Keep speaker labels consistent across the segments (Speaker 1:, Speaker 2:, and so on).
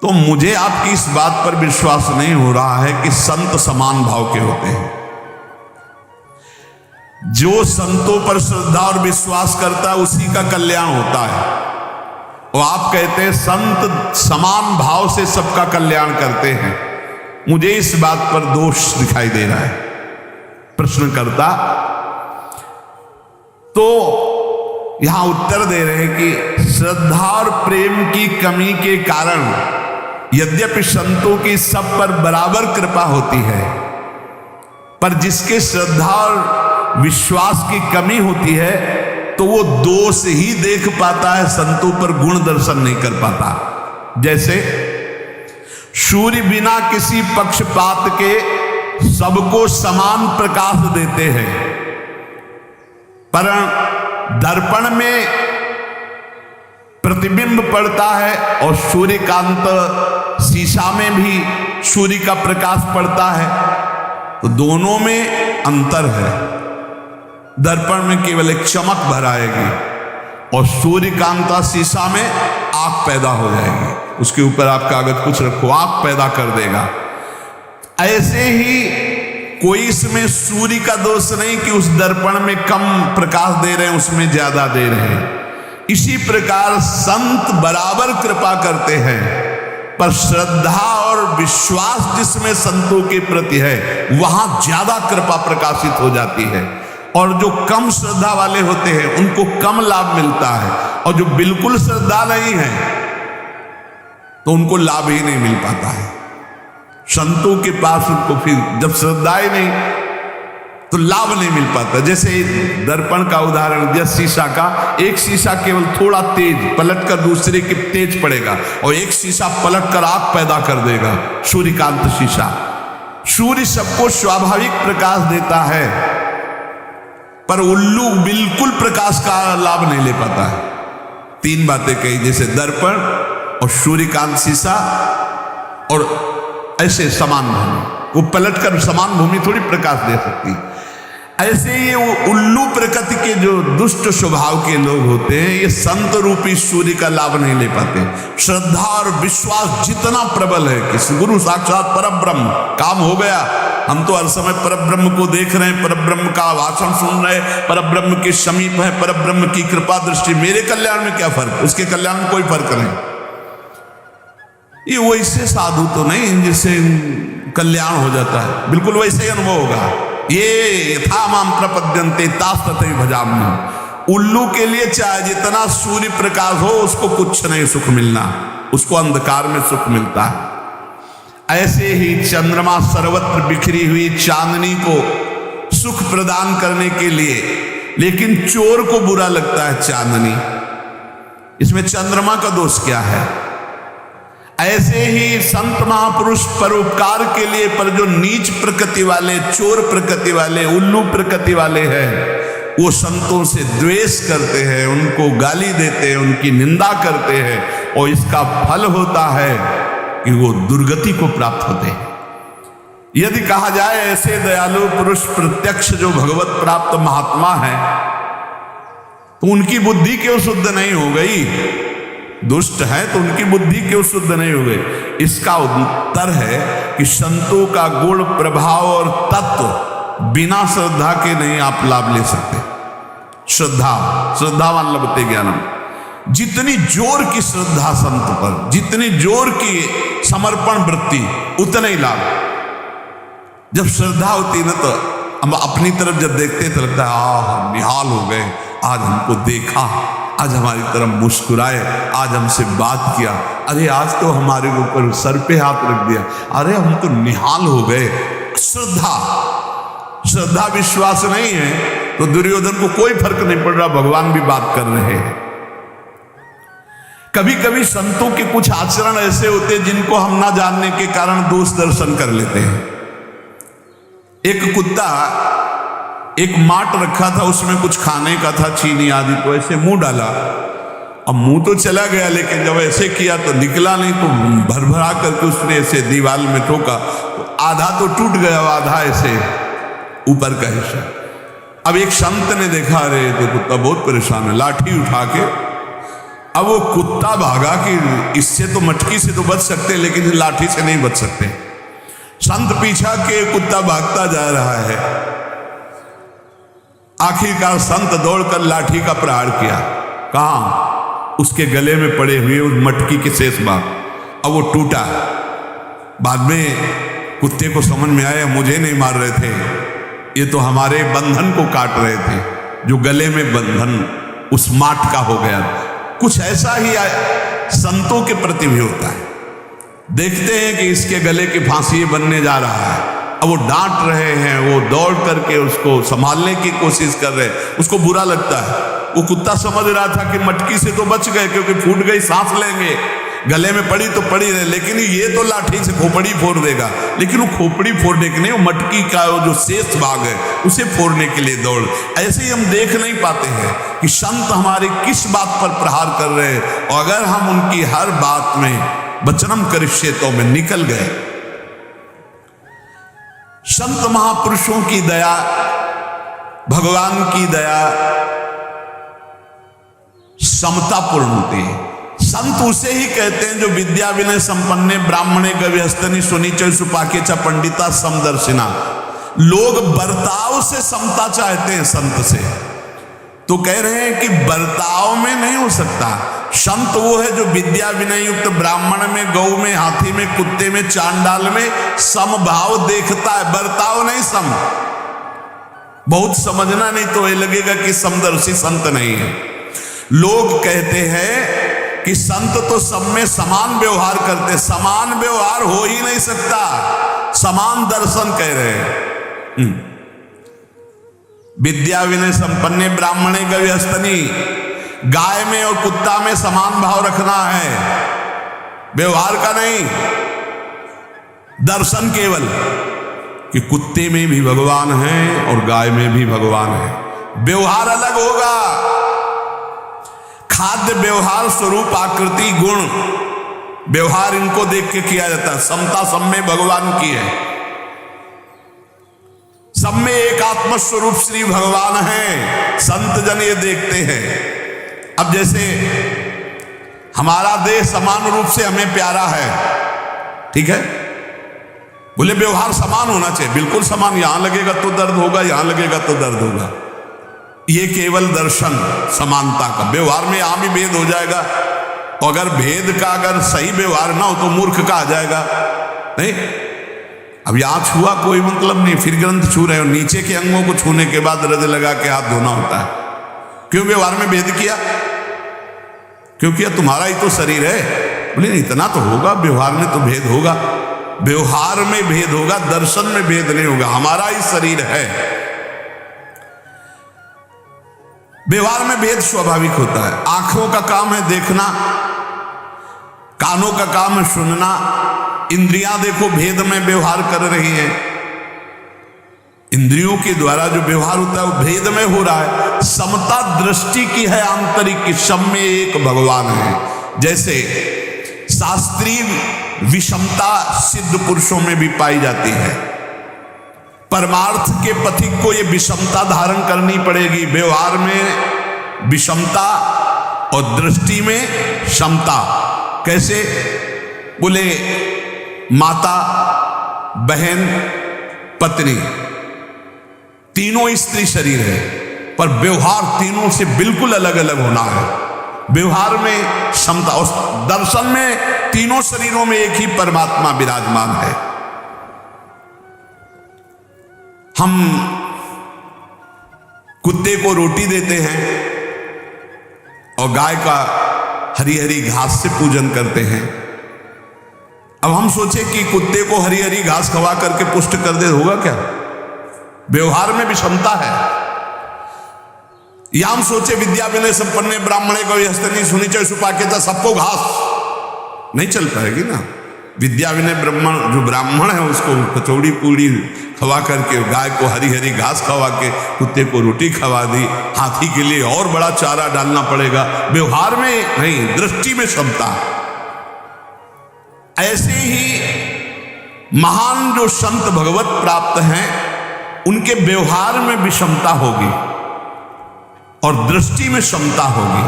Speaker 1: तो मुझे आपकी इस बात पर विश्वास नहीं हो रहा है कि संत समान भाव के होते हैं। जो संतों पर श्रद्धा और विश्वास करता है उसी का कल्याण होता है। और आप कहते हैं संत समान भाव से सबका कल्याण करते हैं, मुझे इस बात पर दोष दिखाई दे रहा है। प्रश्नकर्ता तो यहां उत्तर दे रहे हैं कि श्रद्धा और प्रेम की कमी के कारण यद्यपि संतों की सब पर बराबर कृपा होती है, पर जिसके श्रद्धा और विश्वास की कमी होती है तो वो दोष ही देख पाता है, संतों पर गुण दर्शन नहीं कर पाता। जैसे सूर्य बिना किसी पक्षपात के सबको समान प्रकाश देते हैं, पर दर्पण में प्रतिबिंब पड़ता है और सूर्यकांत शीशा में भी सूर्य का प्रकाश पड़ता है, तो दोनों में अंतर है। दर्पण में केवल एक चमक भर आएगी और सूर्यकांता शीशा में आग पैदा हो जाएगी। उसके ऊपर आप कागज कुछ रखो, आग पैदा कर देगा। ऐसे ही कोई इसमें सूर्य का दोष नहीं कि उस दर्पण में कम प्रकाश दे रहे हैं, उसमें ज्यादा दे रहे हैं। इसी प्रकार संत बराबर कृपा करते हैं, पर श्रद्धा और विश्वास जिसमें संतों के प्रति है वहां ज्यादा कृपा प्रकाशित हो जाती है। और जो कम श्रद्धा वाले होते हैं उनको कम लाभ मिलता है, और जो बिल्कुल श्रद्धा नहीं है तो उनको लाभ ही नहीं मिल पाता है। संतों के पास उनको फिर जब श्रद्धा ही नहीं तो लाभ नहीं मिल पाता। जैसे दर्पण का उदाहरण दिया, शीशा का, एक शीशा केवल थोड़ा तेज पलटकर दूसरे के तेज पड़ेगा और एक शीशा पलटकर आग पैदा कर देगा, सूर्यकांत शीशा। सूर्य सबको स्वाभाविक प्रकाश देता है, पर उल्लू बिल्कुल प्रकाश का लाभ नहीं ले पाता है। तीन बातें कही, जैसे दर्पण और सूर्यकांत शीशा और ऐसे समान भूमि, वो पलटकर समान भूमि थोड़ी प्रकाश दे सकती। ऐसे ही वो उल्लू प्रकृति के जो दुष्ट स्वभाव के लोग होते हैं, ये संत रूपी सूर्य का लाभ नहीं ले पाते। श्रद्धा और विश्वास जितना प्रबल है कि गुरु साक्षात परब्रह्म, काम हो गया, हम तो हर समय परब्रह्म को देख रहे हैं, परब्रह्म का भाषण सुन रहे हैं, परब्रह्म के समीप है, परब्रह्म की कृपा दृष्टि, मेरे कल्याण में क्या फर्क, उसके कल्याण में कोई फर्क नहीं। ये वैसे साधु तो नहीं जिससे कल्याण हो जाता है, बिल्कुल वैसे ही अनुभव होगा। ये यथा माम प्रपद्यन्ते तास तथैव भजाम्यहम्। उल्लू के लिए चाहे जितना सूर्य प्रकाश हो उसको कुछ नहीं सुख मिलना, उसको अंधकार में सुख मिलता है। ऐसे ही चंद्रमा सर्वत्र बिखरी हुई चांदनी को सुख प्रदान करने के लिए, लेकिन चोर को बुरा लगता है चांदनी, इसमें चंद्रमा का दोष क्या है? ऐसे ही संत महापुरुष परोपकार के लिए, पर जो नीच प्रकृति वाले, चोर प्रकृति वाले, उल्लू प्रकृति वाले हैं, वो संतों से द्वेष करते हैं, उनको गाली देते हैं, उनकी निंदा करते हैं, और इसका फल होता है कि वो दुर्गति को प्राप्त होते हैं। यदि कहा जाए ऐसे दयालु पुरुष प्रत्यक्ष जो भगवत प्राप्त महात्मा है, तो उनकी बुद्धि क्यों शुद्ध नहीं हो गई? दुष्ट है तो उनकी बुद्धि क्यों शुद्ध नहीं हो गई? इसका उत्तर है कि संतों का गुण, प्रभाव और तत्व बिना श्रद्धा के नहीं आप लाभ ले सकते। श्रद्धावान लभते ज्ञानम, जितनी जोर की श्रद्धा संत पर, जितनी जोर की समर्पण वृत्ति, उतना ही लाभ। जब श्रद्धा होती ना तो हम अपनी तरफ जब देखते तो लगता है निहाल हो गए, आज हमको देखा, आज हमारी तरफ मुस्कुराए, आज हमसे बात किया, अरे आज तो हमारे ऊपर सर पे हाथ रख दिया, अरे हम तो निहाल हो गए। श्रद्धा विश्वास नहीं है तो दुर्योधन को कोई फर्क नहीं पड़ रहा, भगवान भी बात कर रहे हैं। कभी कभी संतों के कुछ आचरण ऐसे होते हैं जिनको हम ना जानने के कारण दोष दर्शन कर लेते हैं। एक कुत्ता एक माट रखा था, उसमें कुछ खाने का था, चीनी आदि, तो ऐसे मुंह डाला, अब मुंह तो चला गया, लेकिन जब ऐसे किया तो निकला नहीं, तो भरभरा करके उसने ऐसे दीवार में ठोका, तो आधा तो टूट गया, आधा ऐसे ऊपर का हिस्सा। अब एक संत ने देखा, अरे तो कुत्ता बहुत परेशान है, लाठी उठा के अब वो कुत्ता भागा कि इससे तो मटकी से तो बच सकते, लेकिन लाठी से नहीं बच सकते। संत पीछा के कुत्ता भागता जा रहा है। आखिरकार संत दौड़कर लाठी का प्रहार किया। कहां? उसके गले में पड़े हुए उस मटकी के शेष भाग। अब वो टूटा। बाद में कुत्ते को समझ में आया मुझे नहीं मार रहे थे, ये तो हमारे बंधन को काट रहे थे, जो गले में बंधन उस माट का हो गया। कुछ ऐसा ही संतों के प्रति भी होता है। देखते हैं कि इसके गले की फांसी बनने जा रहा है, अब वो डांट रहे हैं, वो दौड़ करके उसको संभालने की कोशिश कर रहे हैं, उसको बुरा लगता है। वो कुत्ता समझ रहा था कि मटकी से तो बच गए, क्योंकि फूट गई सांस लेंगे, गले में पड़ी तो पड़ी रहे, लेकिन ये तो लाठी से खोपड़ी फोड़ देगा। लेकिन वो खोपड़ी फोड़ने के नहीं, वो मटकी का जो शेष भाग है उसे फोड़ने के लिए दौड़। ऐसे ही हम देख नहीं पाते हैं कि संत हमारे किस बात पर प्रहार कर रहे हैं, और अगर हम उनकी हर बात में वचनम करिष्येतो में निकल गए। संत महापुरुषों की दया, भगवान की दया समतापूर्ण होती है। संत उसे ही कहते हैं जो विद्या विनय संपन्ने ब्राह्मणे गव्यस्तनी सुनीच सुपाकेचा पंडिता समदर्शिना। लोग बर्ताव से समता चाहते हैं संत से, तो कह रहे हैं कि बर्ताव में नहीं हो सकता। संत वो है जो विद्या विनय युक्त ब्राह्मण में, गौ में, हाथी में, कुत्ते में, चांडाल में समभाव देखता है, बर्ताव नहीं सम। बहुत समझना नहीं तो ये लगेगा कि समदर्शी संत नहीं है। लोग कहते हैं कि संत तो सब में समान व्यवहार करते, समान व्यवहार हो ही नहीं सकता, समान दर्शन कह रहे हैं। विद्या विनय संपन्ने ब्राह्मणे गव्यस्तनी, गाय में और कुत्ता में समान भाव रखना है, व्यवहार का नहीं, दर्शन केवल कि कुत्ते में भी भगवान है और गाय में भी भगवान है। व्यवहार अलग होगा, खाद्य व्यवहार, स्वरूप, आकृति, गुण, व्यवहार इनको देख के किया जाता है। समता सब में भगवान की है, सब में एक आत्म स्वरूप श्री भगवान है। संत जन ये देखते हैं। अब जैसे हमारा देह समान रूप से हमें प्यारा है, ठीक है, बोले व्यवहार समान होना चाहिए, बिल्कुल समान, यहां लगेगा तो दर्द होगा, यहां लगेगा तो दर्द होगा। ये केवल दर्शन समानता का, व्यवहार में यहां भी भेद हो जाएगा। अगर भेद का अगर सही व्यवहार ना हो तो मूर्ख का आ जाएगा। नहीं, अब यहां छुआ कोई मतलब नहीं, फिर ग्रंथ छू रहे हो, नीचे के अंगों को छूने के बाद रज लगा के हाथ धोना होता है। क्यों व्यवहार में भेद किया? क्योंकि यह तुम्हारा ही तो शरीर है। बोले नहीं, इतना तो होगा, व्यवहार में तो भेद होगा, व्यवहार में भेद होगा, दर्शन में भेद नहीं होगा, हमारा ही शरीर है। व्यवहार में भेद स्वाभाविक होता है। आंखों का काम है देखना, कानों का काम है सुनना, इंद्रियां देखो भेद में व्यवहार कर रही हैं। इंद्रियों के द्वारा जो व्यवहार होता है वो भेद में हो रहा है। समता दृष्टि की है आंतरिक, कि सब में एक भगवान है। जैसे शास्त्रीय विषमता सिद्ध पुरुषों में भी पाई जाती है, परमार्थ के पथिक को ये विषमता धारण करनी पड़ेगी। व्यवहार में विषमता और दृष्टि में समता। कैसे? बोले माता, बहन, पत्नी, तीनों स्त्री शरीर है, पर व्यवहार तीनों से बिल्कुल अलग अलग होना है। व्यवहार में समता और दर्शन में तीनों शरीरों में एक ही परमात्मा विराजमान है। हम कुत्ते को रोटी देते हैं और गाय का हरी हरी घास से पूजन करते हैं। अब हम सोचे कि कुत्ते को हरी हरी घास खवा करके पुष्ट कर दे, होगा क्या? व्यवहार में विषमता है। या हम सोचे विद्या विनय संपन्ने ब्राह्मणे गव्यस्तनी सुनीच सुपाकेचा, सबको घास, नहीं चल पाएगी ना। विद्या विनय ब्राह्मण जो ब्राह्मण है उसको कचौड़ी पूड़ी खवा करके, गाय को हरी हरी घास खवा के, कुत्ते को रोटी खवा दी, हाथी के लिए और बड़ा चारा डालना पड़ेगा। व्यवहार में नहीं, दृष्टि में समता। ऐसे ही महान जो संत भगवत प्राप्त हैं उनके व्यवहार में विषमता होगी और दृष्टि में समता होगी।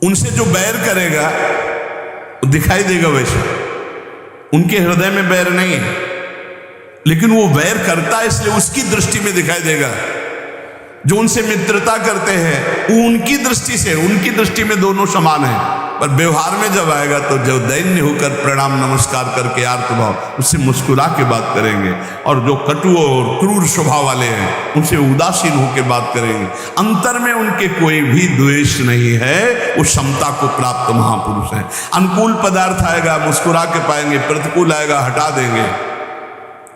Speaker 1: उनसे जो बैर करेगा वो दिखाई देगा वैसे, उनके हृदय में बैर नहीं है, लेकिन वो वैर करता है इसलिए उसकी दृष्टि में दिखाई देगा। जो उनसे मित्रता करते हैं वो उनकी दृष्टि से, उनकी दृष्टि में दोनों समान है, पर व्यवहार में जब आएगा तो जो दैन्य होकर प्रणाम नमस्कार करके आर्तभाव उससे मुस्कुरा के बात करेंगे, और जो कटु और क्रूर स्वभाव वाले हैं उनसे उदासीन होकर बात करेंगे। अंतर में उनके कोई भी द्वेष नहीं है, वो समता को प्राप्त महापुरुष है। अनुकूल पदार्थ आएगा मुस्कुरा के पाएंगे, प्रतिकूल आएगा हटा देंगे,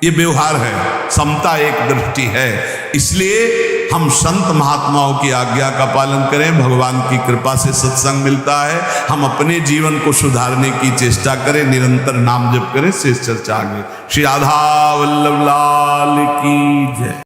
Speaker 1: ये व्यवहार है। समता एक दृष्टि है। इसलिए हम संत महात्माओं की आज्ञा का पालन करें, भगवान की कृपा से सत्संग मिलता है। हम अपने जीवन को सुधारने की चेष्टा करें, निरंतर नाम जप करें। शेष चर्चा आगे। श्री राधा वल्लभ लाल की जय।